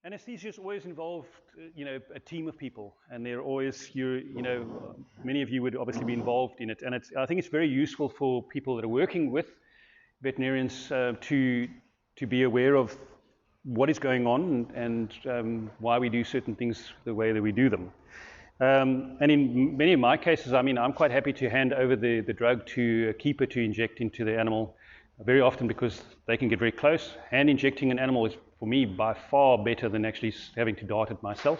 Anesthesias always involve, a team of people, and they're always, many of you would obviously be involved in it, and I think it's very useful for people that are working with veterinarians to be aware of what is going on and why we do certain things the way that we do them. And in many of my cases, I'm quite happy to hand over the drug to a keeper to inject into the animal, very often because they can get very close. Hand injecting an animal is, for me, by far better than actually having to dart it myself.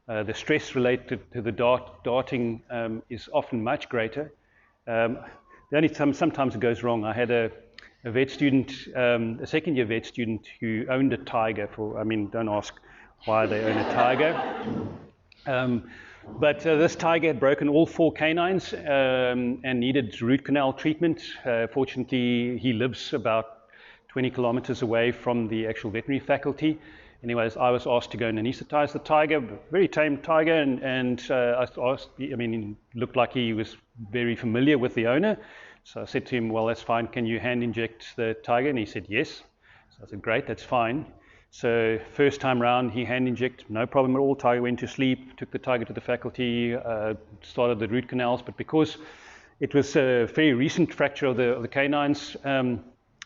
The stress related to the darting is often much greater. The only time sometimes it goes wrong, I had a vet student, a second-year vet student who owned a tiger don't ask why they own a tiger. But this tiger had broken all 4 canines and needed root canal treatment. Fortunately, he lives about 20 kilometers away from the actual veterinary faculty. Anyways, I was asked to go and anesthetize the tiger, very tame tiger, and I asked, he looked like he was very familiar with the owner. So I said to him, well, that's fine, can you hand inject the tiger? And he said, yes. So I said, great, that's fine. So first time round, he hand injected, no problem at all. Tiger went to sleep, took the tiger to the faculty, started the root canals. But because it was a very recent fracture of the canines,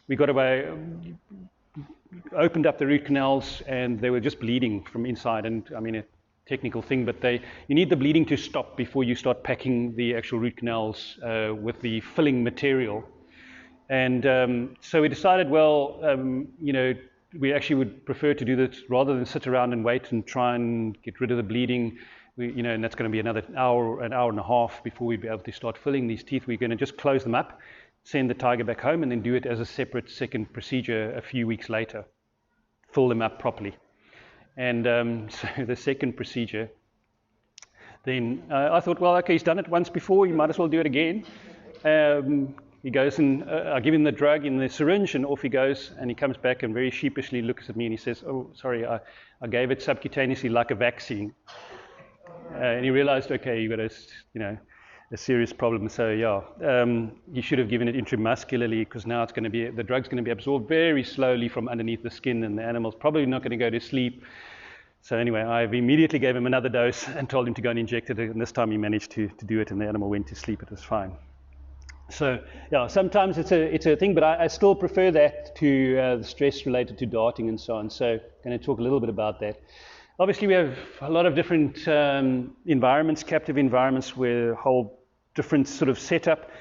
we got away, opened up the root canals, and they were just bleeding from inside. And a technical thing, but you need the bleeding to stop before you start packing the actual root canals with the filling material. And so we decided, we actually would prefer to do this rather than sit around and wait and try and get rid of the bleeding. And that's going to be another hour and a half before we'd be able to start filling these teeth. We're going to just close them up, send the tiger back home, and then do it as a separate second procedure a few weeks later. Fill them up properly. And so the second procedure, then I thought, well, okay, he's done it once before, you might as well do it again. He goes and I give him the drug in the syringe, and off he goes, and he comes back and very sheepishly looks at me and he says, oh, sorry, I gave it subcutaneously like a vaccine. And he realized, okay, you've got a serious problem. So you should have given it intramuscularly, because now the drug's going to be absorbed very slowly from underneath the skin, and the animal's probably not going to go to sleep. So anyway, I immediately gave him another dose and told him to go and inject it, and this time he managed to do it, and the animal went to sleep. It was fine. So sometimes it's a thing, but I still prefer that to the stress related to darting and so on. So I'm going to talk a little bit about that. Obviously, we have a lot of different environments, captive environments, where a whole different sort of setup.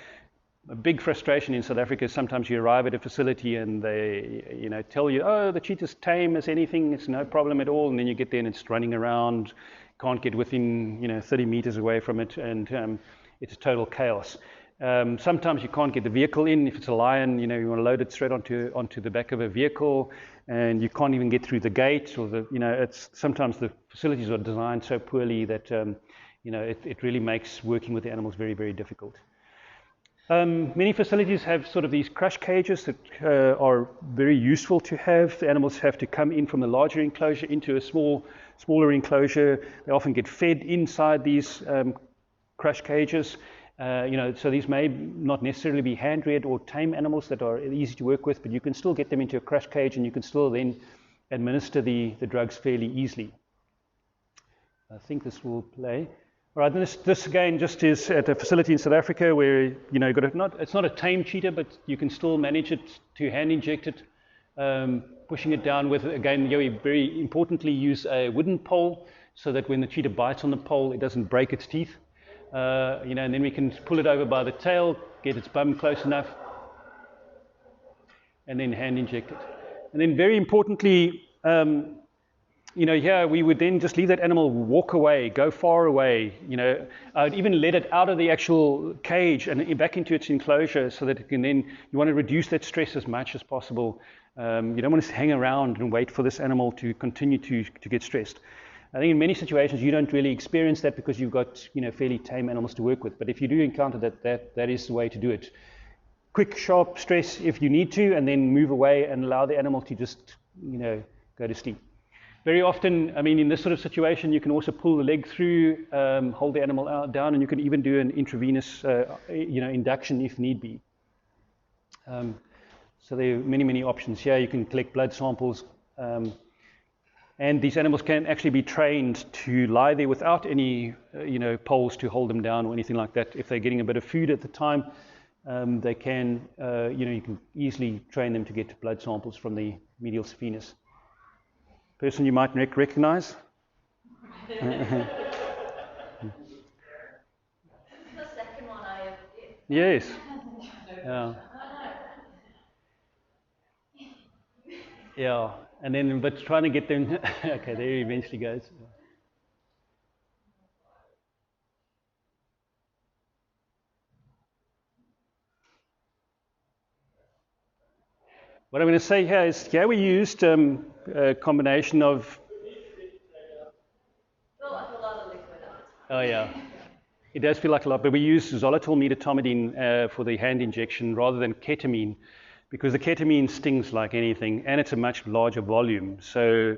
A big frustration in South Africa is sometimes you arrive at a facility and they, tell you, oh, the cheetah's tame as anything, it's no problem at all, and then you get there and it's running around, can't get within, 30 meters away from it, and it's total chaos. Sometimes you can't get the vehicle in. If it's a lion, you want to load it straight onto the back of a vehicle, and you can't even get through the gate, or it's sometimes the facilities are designed so poorly that it really makes working with the animals very, very difficult. Many facilities have sort of these crush cages that are very useful to have. The animals have to come in from the larger enclosure into a smaller enclosure. They often get fed inside these crush cages. So these may not necessarily be hand-reared or tame animals that are easy to work with, but you can still get them into a crush cage, and you can still then administer the drugs fairly easily. I think this will play. All right, this again just is at a facility in South Africa where it's not a tame cheetah, but you can still manage it to hand inject it, pushing it down with, again, we very importantly use a wooden pole so that when the cheetah bites on the pole, it doesn't break its teeth. And then we can pull it over by the tail, get its bum close enough, and then hand inject it. And then very importantly, here we would then just leave that animal walk away, go far away. I'd even let it out of the actual cage and back into its enclosure so that it can then, you want to reduce that stress as much as possible. You don't want to hang around and wait for this animal to continue to get stressed. I think in many situations you don't really experience that because you've got fairly tame animals to work with. But if you do encounter that is the way to do it. Quick, sharp stress if you need to, and then move away and allow the animal to just go to sleep. Very often, in this sort of situation, you can also pull the leg through, hold the animal down, and you can even do an intravenous induction if need be. So there are many options here. You can collect blood samples. And these animals can actually be trained to lie there without any, poles to hold them down or anything like that. If they're getting a bit of food at the time, they can, you can easily train them to get blood samples from the medial saphenous. Person you might recognize? The second one I have. Yes. Yeah. Yeah. And then, but trying to get them. Okay, there he eventually goes. What I'm going to say here is, we used a combination of. Felt like a lot of liquid at the time. Oh yeah, it does feel like a lot, but we use xylitol medetomidine for the hand injection rather than ketamine, because the ketamine stings like anything, and it's a much larger volume. So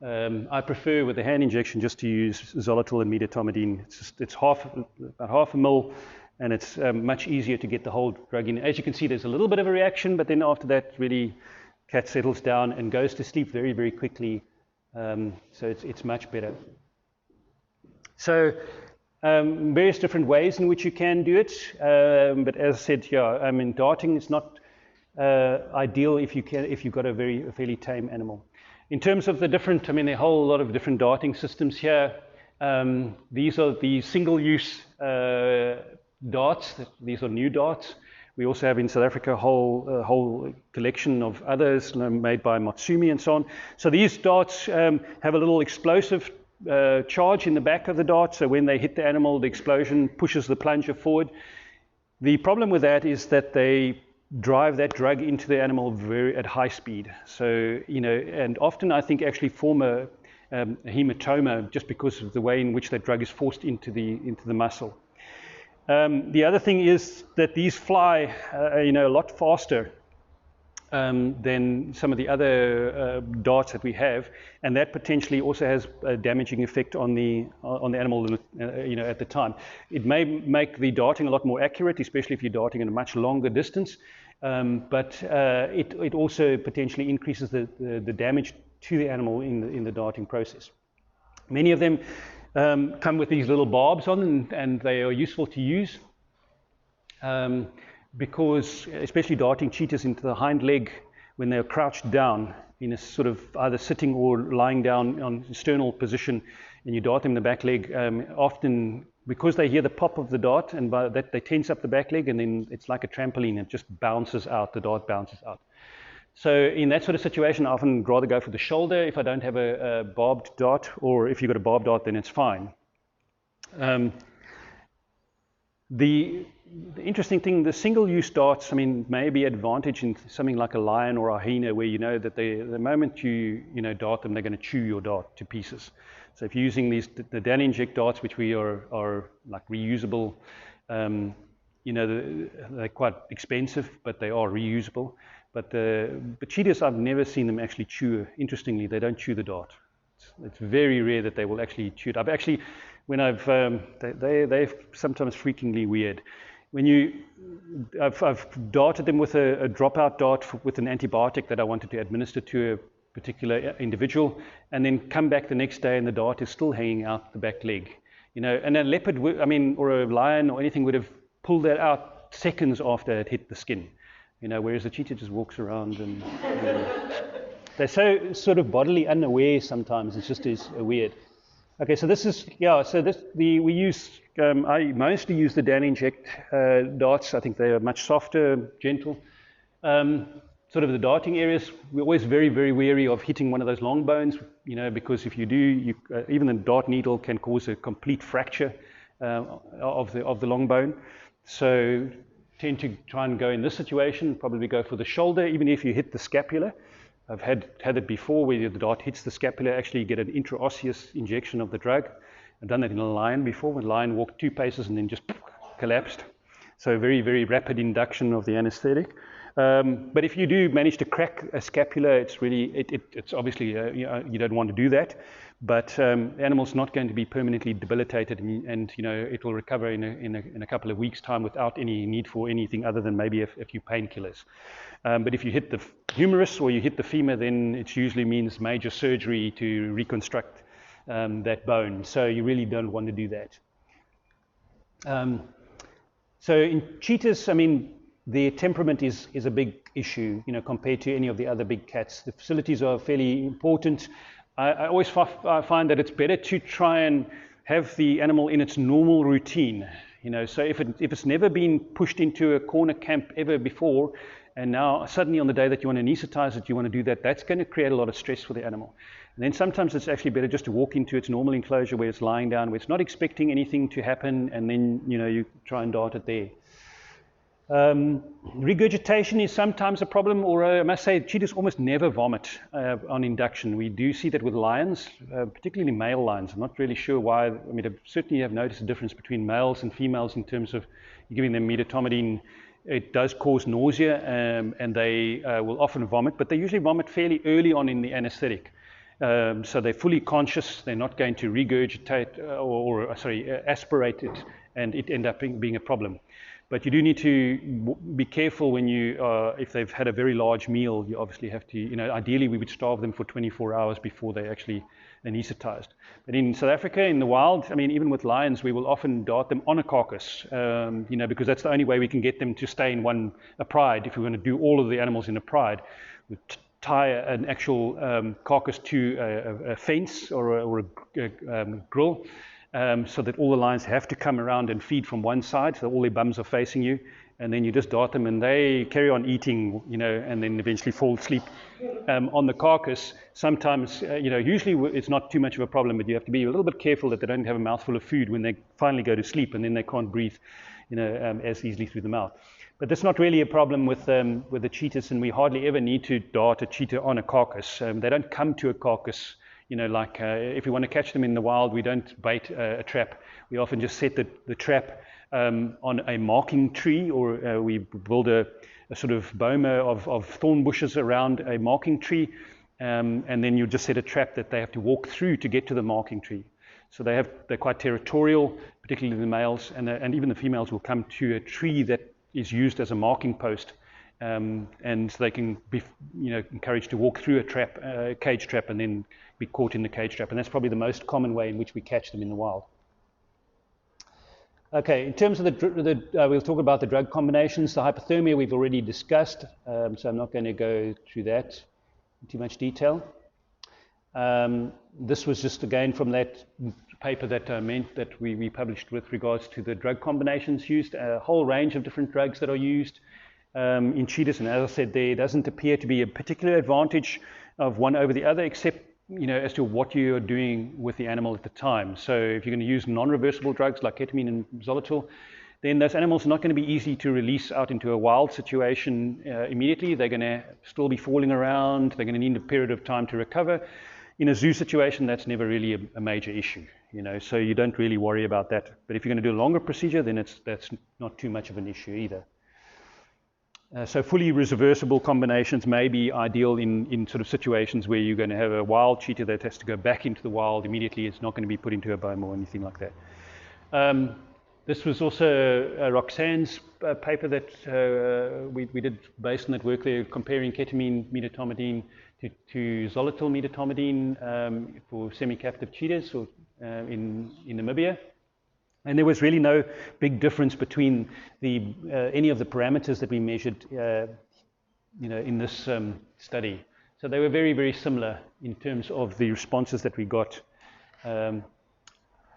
I prefer with the hand injection just to use xylitol and medetomidine. It's about half a mil. And it's much easier to get the whole drug in. As you can see, there's a little bit of a reaction, but then after that, really, cat settles down and goes to sleep very, very quickly. So it's much better. So various different ways in which you can do it. But as I said here, darting is not ideal if you've got a fairly tame animal. In terms of the different, there are a whole lot of different darting systems here. These are the single-use darts. These are new darts. We also have in South Africa a whole collection of others made by Matsumi and so on. So these darts have a little explosive charge in the back of the dart. So when they hit the animal, the explosion pushes the plunger forward. The problem with that is that they drive that drug into the animal at high speed. So, and often I think actually form a hematoma just because of the way in which that drug is forced into the muscle. The other thing is that these fly, a lot faster than some of the other darts that we have, and that potentially also has a damaging effect on the animal, at the time. It may make the darting a lot more accurate, especially if you're darting at a much longer distance, but it also potentially increases the damage to the animal in the darting process. Many of them come with these little barbs on, and they are useful to use because, especially darting cheetahs into the hind leg when they're crouched down in a sort of either sitting or lying down on sternal position, and you dart them in the back leg, often because they hear the pop of the dart, and by that they tense up the back leg, and then it's like a trampoline, it just bounces out, the dart bounces out. So in that sort of situation, I often rather go for the shoulder if I don't have a barbed dart, or if you've got a barbed dart, then it's fine. The interesting thing, the single-use darts, may be advantage in something like a lion or a hyena, where you know that the moment you dart them, they're going to chew your dart to pieces. So if you're using the Dan inject darts, which we are like reusable, they're quite expensive, but they are reusable. But cheetahs, I've never seen them actually chew. Interestingly, they don't chew the dart. It's very rare that they will actually chew it. They're sometimes freakingly weird. I've darted them with a dropout dart with an antibiotic that I wanted to administer to a particular individual, and then come back the next day and the dart is still hanging out the back leg. And a leopard, or a lion or anything would have pulled that out seconds after it hit the skin. Whereas the cheetah just walks around and they're so sort of bodily unaware sometimes. It's just is weird. Okay, so this is we use. I mostly use the Dan inject darts. I think they are much softer, gentle. Sort of the darting areas, we're always very, very wary of hitting one of those long bones. Because if you do, even the dart needle can cause a complete fracture of the long bone. So tend to try and go in this situation, probably go for the shoulder, even if you hit the scapula. I've had it before where the dart hits the scapula, actually you get an intraosseous injection of the drug. I've done that in a lion before, when a lion walked 2 paces and then just collapsed. So very, very rapid induction of the anesthetic. But if you do manage to crack a scapula, it's really, it's obviously, you don't want to do that. But the animal's not going to be permanently debilitated, and it will recover in a couple of weeks' time without any need for anything other than maybe a few painkillers. But if you hit the humerus or you hit the femur, then it usually means major surgery to reconstruct that bone. So you really don't want to do that. So in cheetahs, I mean, their temperament is a big issue, compared to any of the other big cats. The facilities are fairly important. I always find that it's better to try and have the animal in its normal routine. So if it's never been pushed into a corner camp ever before, and now suddenly on the day that you want to anesthetize it, you want to do that, that's going to create a lot of stress for the animal. And then sometimes it's actually better just to walk into its normal enclosure where it's lying down, where it's not expecting anything to happen, and then you try and dart it there. Regurgitation is sometimes a problem, or I must say cheetahs almost never vomit on induction. We do see that with lions, particularly male lions. I'm not really sure why. I mean, I certainly have noticed a difference between males and females in terms of giving them midatomidine. It does cause nausea, and they will often vomit, but they usually vomit fairly early on in the anesthetic. So they're fully conscious. They're not going to regurgitate aspirate it, and it end up being a problem. But you do need to be careful when if they've had a very large meal. You obviously have to, ideally we would starve them for 24 hours before they actually anesthetized. But in South Africa, in the wild, I mean, even with lions, we will often dart them on a carcass, because that's the only way we can get them to stay in a pride. If we're going to do all of the animals in a pride, we tie an actual carcass to a fence or a grill. So that all the lions have to come around and feed from one side, so all their bums are facing you, and then you just dart them and they carry on eating, and then eventually fall asleep on the carcass. Sometimes, usually it's not too much of a problem, but you have to be a little bit careful that they don't have a mouthful of food when they finally go to sleep, and then they can't breathe, as easily through the mouth. But that's not really a problem with the cheetahs, and we hardly ever need to dart a cheetah on a carcass. They don't come to a carcass. If we want to catch them in the wild, we don't bait a trap. We often just set the trap on a marking tree, or we build a sort of boma of thorn bushes around a marking tree, and then you just set a trap that they have to walk through to get to the marking tree. So they're quite territorial, particularly the males, and even the females will come to a tree that is used as a marking post. And they can be, encouraged to walk through a cage trap, and then be caught in the cage trap. And that's probably the most common way in which we catch them in the wild. Okay, in terms of we'll talk about the drug combinations. The hypothermia we've already discussed, so I'm not going to go through that in too much detail. This was just again from that paper that we published with regards to the drug combinations used, a whole range of different drugs that are used in cheetahs, and as I said, there doesn't appear to be a particular advantage of one over the other, except as to what you are doing with the animal at the time. So if you're going to use non-reversible drugs like ketamine and xylitol, then those animals are not going to be easy to release out into a wild situation immediately. They're going to still be falling around. They're going to need a period of time to recover. In a zoo situation, that's never really a major issue, so you don't really worry about that. But if you're going to do a longer procedure, then that's not too much of an issue either. So fully reversible combinations may be ideal in sort of situations where you're going to have a wild cheetah that has to go back into the wild immediately. It's not going to be put into a boma or anything like that. This was also Roxanne's paper that we did based on that work there, comparing ketamine midatomidine to xylitol midatomidine for semi-captive cheetahs in Namibia. And there was really no big difference between any of the parameters that we measured, in this study. So they were very, very similar in terms of the responses that we got. I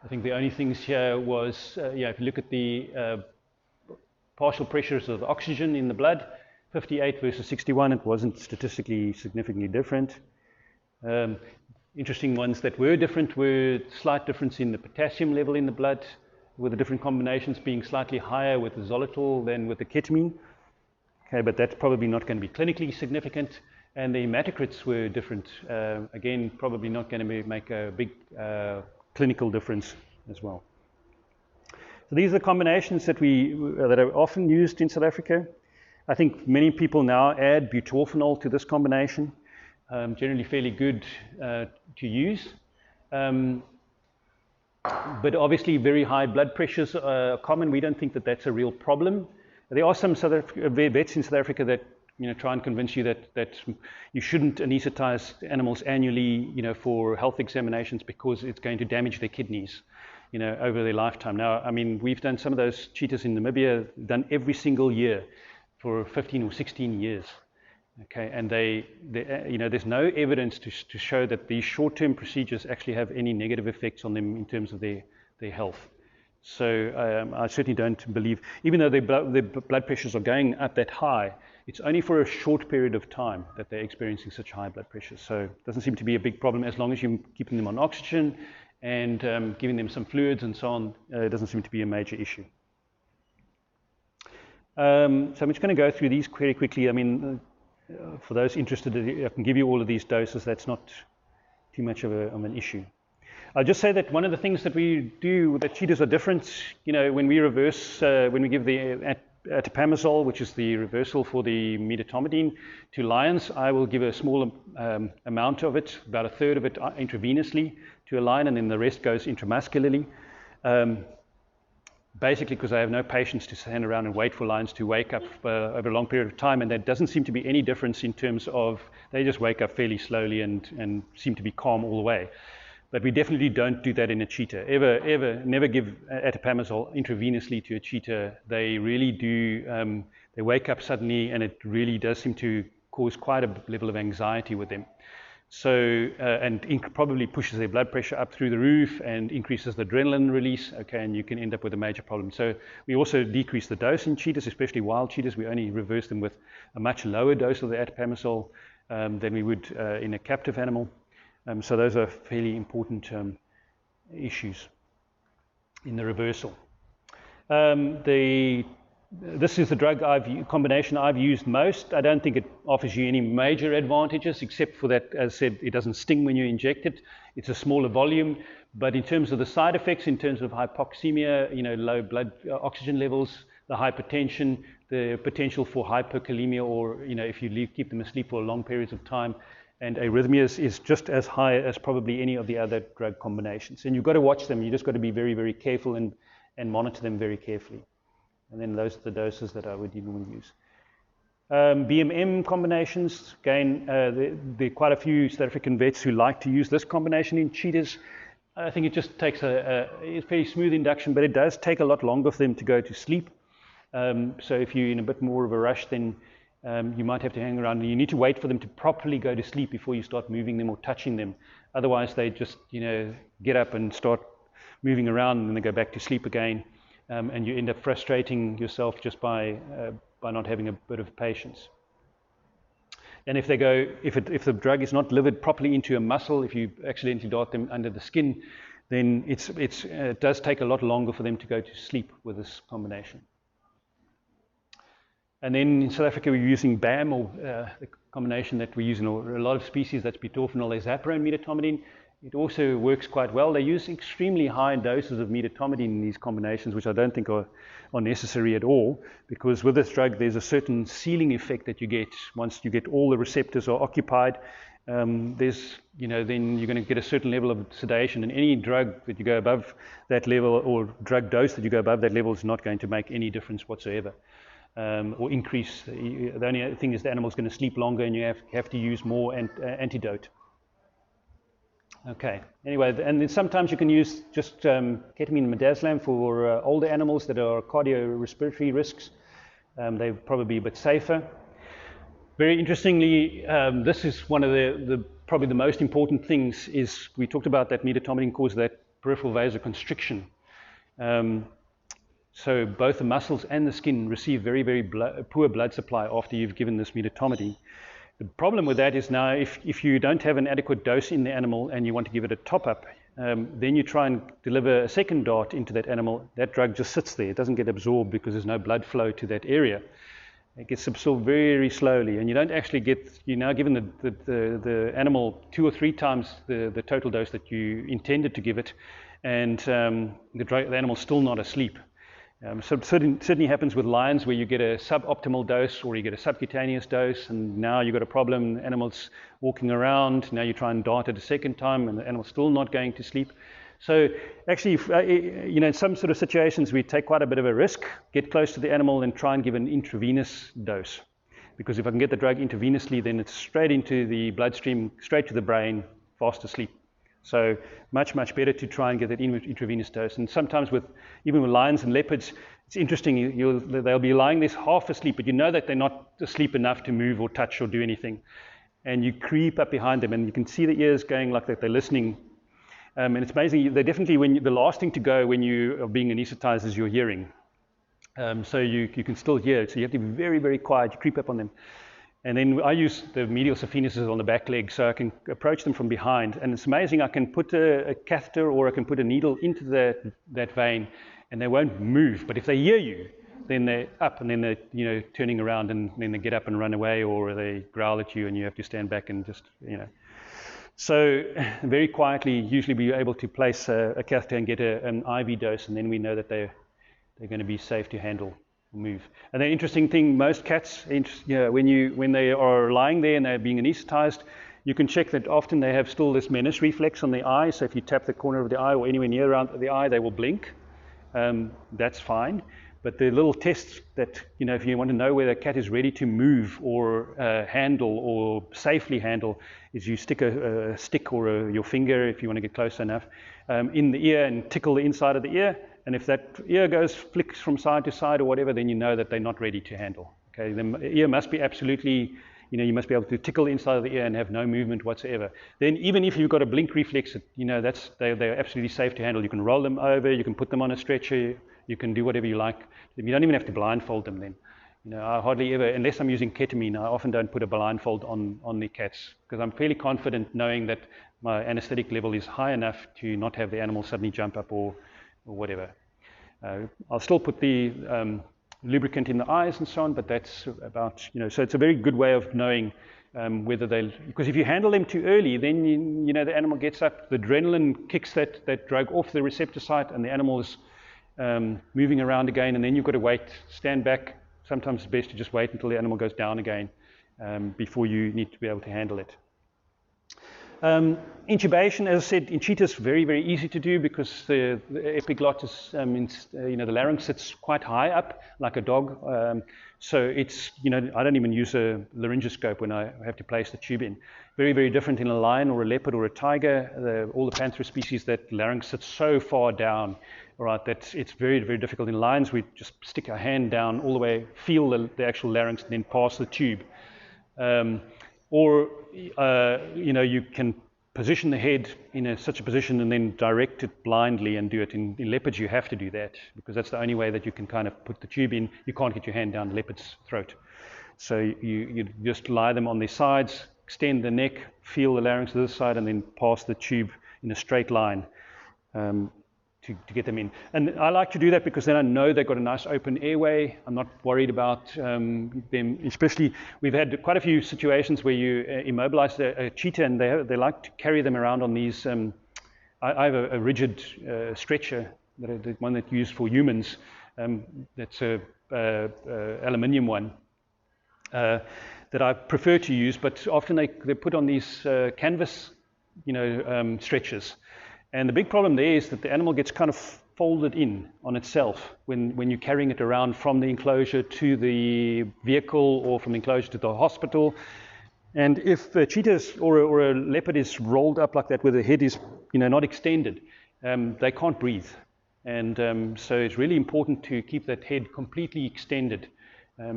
think the only things here was, if you look at the partial pressures of oxygen in the blood, 58 versus 61, it wasn't statistically significantly different. Interesting ones that were different were slight difference in the potassium level in the blood, with the different combinations being slightly higher with the xylitol than with the ketamine. Okay, but that's probably not going to be clinically significant. And the hematocrits were different. Again, probably not going to make a big clinical difference as well. So these are the combinations that are often used in South Africa. I think many people now add butorphanol to this combination, generally fairly good to use. But obviously very high blood pressures are common. We don't think that that's a real problem. There are some vets in South Africa that try and convince you that you shouldn't anesthetize animals annually, for health examinations because it's going to damage their kidneys, over their lifetime. Now, I mean, we've done some of those cheetahs in Namibia, done every single year for 15 or 16 years. Okay, and there's no evidence to show that these short-term procedures actually have any negative effects on them in terms of their health. So I certainly don't believe, even though their blood pressures are going up that high, it's only for a short period of time that they're experiencing such high blood pressures. So it doesn't seem to be a big problem as long as you're keeping them on oxygen and giving them some fluids and so on. It doesn't seem to be a major issue. So I'm just going to go through these very quickly. I mean, for those interested, I can give you all of these doses. That's not too much of an issue. I'll just say that one of the things that we do, that cheetahs are different, when we reverse, when we give the atipamezole, which is the reversal for the midatomidine, to lions, I will give a small amount of it, about a third of it intravenously to a lion, and then the rest goes intramuscularly. Basically because I have no patience to stand around and wait for lions to wake up over a long period of time, and there doesn't seem to be any difference in terms of, they just wake up fairly slowly and seem to be calm all the way. But we definitely don't do that in a cheetah. Never give atipamezole intravenously to a cheetah. They really do, they wake up suddenly, and it really does seem to cause quite a level of anxiety with them. So, and probably pushes their blood pressure up through the roof and increases the adrenaline release, okay, and you can end up with a major problem. So we also decrease the dose in cheetahs, especially wild cheetahs. We only reverse them with a much lower dose of the atipamezole than we would in a captive animal. So those are fairly important issues in the reversal. This is the drug combination I've used most. I don't think it offers you any major advantages, except for that, as I said, it doesn't sting when you inject it. It's a smaller volume, but in terms of the side effects, in terms of hypoxemia, low blood oxygen levels, the hypertension, the potential for hyperkalemia, or if you keep them asleep for long periods of time, and arrhythmias is just as high as probably any of the other drug combinations. And you've got to watch them. You just got to be very, very careful and monitor them very carefully. And then those are the doses that I would even use. BMM combinations, again, there are quite a few South African vets who like to use this combination in cheetahs. I think it just takes it's very smooth induction, but it does take a lot longer for them to go to sleep. So if you're in a bit more of a rush, then you might have to hang around. You need to wait for them to properly go to sleep before you start moving them or touching them. Otherwise, they just get up and start moving around, and then they go back to sleep again. And you end up frustrating yourself just by not having a bit of patience. And if the drug is not delivered properly into a muscle, if you accidentally dart them under the skin, then it does take a lot longer for them to go to sleep with this combination. And then in South Africa, we're using BAM, or the combination that we use in a lot of species, that's butorphanol, azapirone, midatomidine. It also works quite well. They use extremely high doses of midatomidine in these combinations, which I don't think are necessary at all, because with this drug, there's a certain ceiling effect that you get once you get all the receptors are occupied. Then you're going to get a certain level of sedation, and any drug that you go above that level, or drug dose that you go above that level, is not going to make any difference whatsoever. Or increase. The only thing is the animal's going to sleep longer, and you have to use more antidote. Okay, anyway, and then sometimes you can use just ketamine and midazolam for older animals that are cardiorespiratory risks. They're probably a bit safer. Very interestingly, this is one of the probably the most important things, is we talked about that midatomidine causes that peripheral vasoconstriction. So both the muscles and the skin receive very, very poor blood supply after you've given this midatomidine. The problem with that is now if you don't have an adequate dose in the animal and you want to give it a top-up, then you try and deliver a second dart into that animal. That drug just sits there. It doesn't get absorbed because there's no blood flow to that area. It gets absorbed very slowly, and you don't actually you're now giving the animal 2 or 3 times the total dose that you intended to give it, and the animal's still not asleep. So certainly happens with lions where you get a suboptimal dose or you get a subcutaneous dose, and now you've got a problem. The animal's walking around. Now you try and dart it a second time, and the animal's still not going to sleep. So actually, in some sort of situations, we take quite a bit of a risk, get close to the animal, and try and give an intravenous dose. Because if I can get the drug intravenously, then it's straight into the bloodstream, straight to the brain, fast asleep. So much better to try and get that intravenous dose. And sometimes even with lions and leopards, it's interesting, they'll be lying there half asleep, but you know that they're not asleep enough to move or touch or do anything. And you creep up behind them, and you can see the ears going like that, they're listening. And it's amazing, they're definitely, the last thing to go when you are being anesthetized is your hearing. So you can still hear it, so you have to be very, very quiet. You creep up on them. And then I use the medial saphenouses on the back leg, so I can approach them from behind. And it's amazing, I can put a catheter or I can put a needle into that vein, and they won't move. But if they hear you, then they're up, and then they're turning around, and then they get up and run away, or they growl at you, and you have to stand back and just. So very quietly, usually we're able to place a catheter and get an IV dose, and then we know that they're going to be safe to handle. Move. And the interesting thing, most cats, when they are lying there and they're being anesthetized, you can check that often they have still this menace reflex on the eye. So if you tap the corner of the eye or anywhere near around the eye, they will blink. That's fine. But the little tests that, if you want to know whether a cat is ready to move or handle or safely handle, is you stick a stick or your finger, if you want to get close enough, in the ear and tickle the inside of the ear. And if that ear flicks from side to side or whatever, then you know that they're not ready to handle. Okay, the ear must be absolutely, you must be able to tickle the inside of the ear and have no movement whatsoever. Then even if you've got a blink reflex, they're absolutely safe to handle. You can roll them over, you can put them on a stretcher, you can do whatever you like. You don't even have to blindfold them then. I hardly ever, unless I'm using ketamine, I often don't put a blindfold on the cats, because I'm fairly confident knowing that my anesthetic level is high enough to not have the animal suddenly jump up or whatever. I'll still put the lubricant in the eyes and so on, but that's about, so it's a very good way of knowing whether because if you handle them too early, then the animal gets up, the adrenaline kicks that drug off the receptor site, and the animal is moving around again, and then you've got to wait, stand back. Sometimes it's best to just wait until the animal goes down again before you need to be able to handle it. Intubation, as I said, in cheetahs, very, very easy to do because the epiglottis, the larynx sits quite high up, like a dog. So it's, I don't even use a laryngoscope when I have to place the tube in. Very, very different in a lion or a leopard or a tiger. All the panther species, that larynx sits so far down, all right, that it's very, very difficult. In lions, we just stick our hand down all the way, feel the actual larynx, and then pass the tube. Or you can position the head in such a position and then direct it blindly and do it. In leopards, you have to do that because that's the only way that you can kind of put the tube in. You can't get your hand down the leopard's throat. So you just lie them on their sides, extend the neck, feel the larynx to this side, and then pass the tube in a straight line to get them in. And I like to do that because then I know they've got a nice open airway. I'm not worried about them, especially we've had quite a few situations where you immobilize a cheetah and they like to carry them around on these, I have a rigid stretcher, the one that's used for humans, that's a aluminium one that I prefer to use, but often they put on these canvas stretchers. And the big problem there is that the animal gets kind of folded in on itself when you're carrying it around from the enclosure to the vehicle or from the enclosure to the hospital. And if a cheetah or a leopard is rolled up like that where the head is not extended, they can't breathe. And so it's really important to keep that head completely extended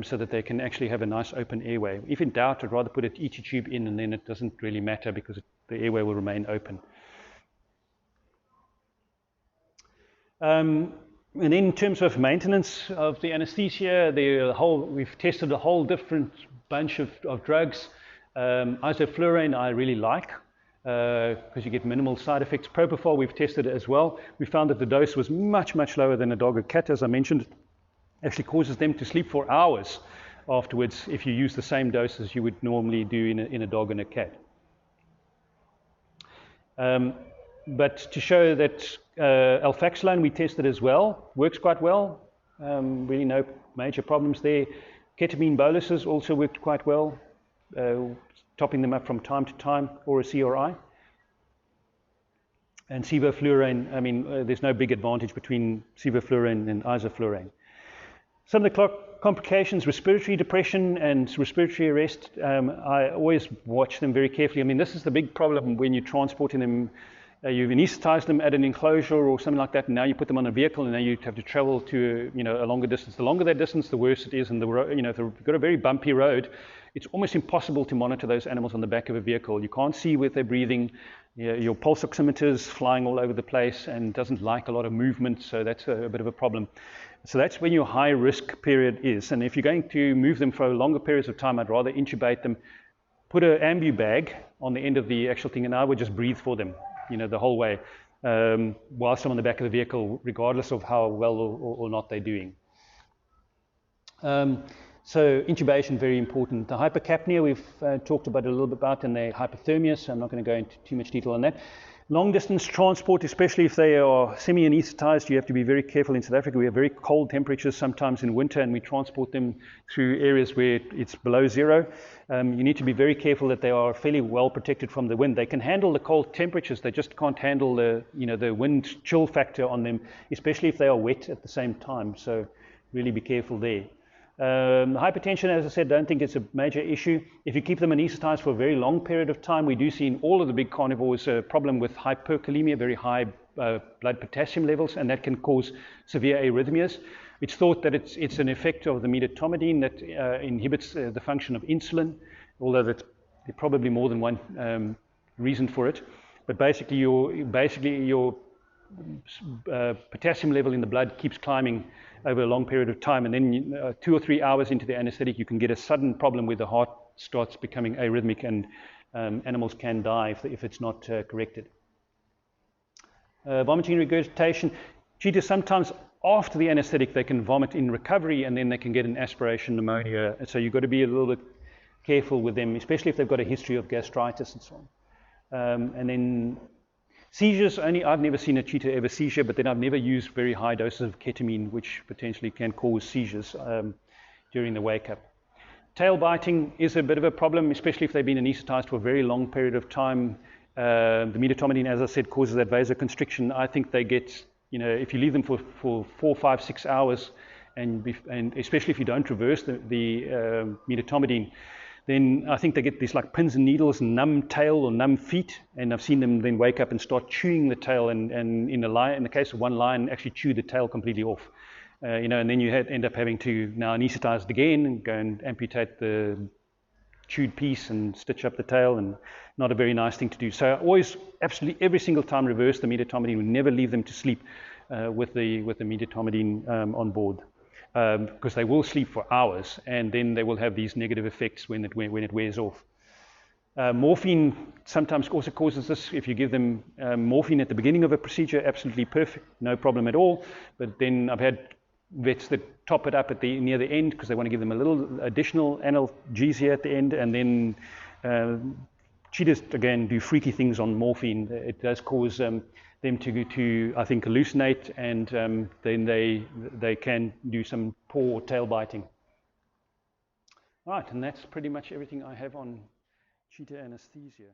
so that they can actually have a nice open airway. If in doubt, I'd rather put an ET tube in, and then it doesn't really matter because the airway will remain open. And then in terms of maintenance of the anesthesia, we've tested a whole different bunch of drugs. Isoflurane I really like because you get minimal side effects. Propofol we've tested as well. We found that the dose was much, much lower than a dog or cat, as I mentioned. Actually causes them to sleep for hours afterwards if you use the same dose as you would normally do in a dog and a cat. But to show that alfaxolone we tested as well, works quite well. Really no major problems there. Ketamine boluses also worked quite well, topping them up from time to time, or a CRI. And sevoflurane, I mean, there's no big advantage between sevoflurane and isoflurane. Some of the complications, respiratory depression and respiratory arrest, I always watch them very carefully. I mean, this is the big problem when you're transporting them. You've anesthetized them at an enclosure or something like that, and now you put them on a vehicle, and now you have to travel to a longer distance. The longer that distance, the worse it is. And if you've got a very bumpy road, it's almost impossible to monitor those animals on the back of a vehicle. You can't see where they're breathing. Your pulse oximeter's flying all over the place and doesn't like a lot of movement, so that's a bit of a problem. So that's when your high risk period is. And if you're going to move them for longer periods of time, I'd rather intubate them, put an ambu bag on the end of the actual thing, and I would just breathe for them, the whole way, whilst I'm on the back of the vehicle, regardless of how well or not they're doing. So intubation, very important. The hypercapnia, we've talked about it a little bit about, and the hypothermia, so I'm not going to go into too much detail on that. Long distance transport, especially if they are semi-anesthetized, you have to be very careful. In South Africa, we have very cold temperatures sometimes in winter, and we transport them through areas where it's below zero. You need to be very careful that they are fairly well protected from the wind. They can handle the cold temperatures, they just can't handle the wind chill factor on them, especially if they are wet at the same time. So really be careful there. Hypertension, as I said, don't think it's a major issue. If you keep them anesthetized for a very long period of time, we do see in all of the big carnivores a problem with hyperkalemia, very high blood potassium levels, and that can cause severe arrhythmias. It's thought that it's an effect of the medetomidine that inhibits the function of insulin, although there's probably more than one reason for it. But basically your potassium level in the blood keeps climbing over a long period of time, and then 2 or 3 hours into the anesthetic, you can get a sudden problem where the heart starts becoming arrhythmic, and animals can die if it's not corrected. Vomiting and regurgitation. Cheetahs, sometimes after the anesthetic, they can vomit in recovery, and then they can get an aspiration pneumonia. So you've got to be a little bit careful with them, especially if they've got a history of gastritis and so on. And then seizures, I've never seen a cheetah ever seizure, but then I've never used very high doses of ketamine, which potentially can cause seizures during the wake-up. Tail biting is a bit of a problem, especially if they've been anesthetized for a very long period of time. The medetomidine, as I said, causes that vasoconstriction. I think they get, if you leave them for 4, 5, 6 hours, and especially if you don't reverse the medetomidine, then I think they get these like pins and needles, numb tail or numb feet, and I've seen them then wake up and start chewing the tail, and in the case of one lion, actually chew the tail completely off. And then you end up having to now anesthetize it again and go and amputate the chewed piece and stitch up the tail, and not a very nice thing to do. So I always, absolutely every single time, reverse the medetomidine. We never leave them to sleep with the medetomidine on board. Because they will sleep for hours, and then they will have these negative effects when it wears off. Morphine sometimes also causes this. If you give them morphine at the beginning of a procedure, absolutely perfect, no problem at all. But then I've had vets that top it up near the end because they want to give them a little additional analgesia at the end, and then cheetahs again do freaky things on morphine. It does cause them to I think hallucinate, and then they can do some poor tail biting. All right, and that's pretty much everything I have on cheetah anesthesia.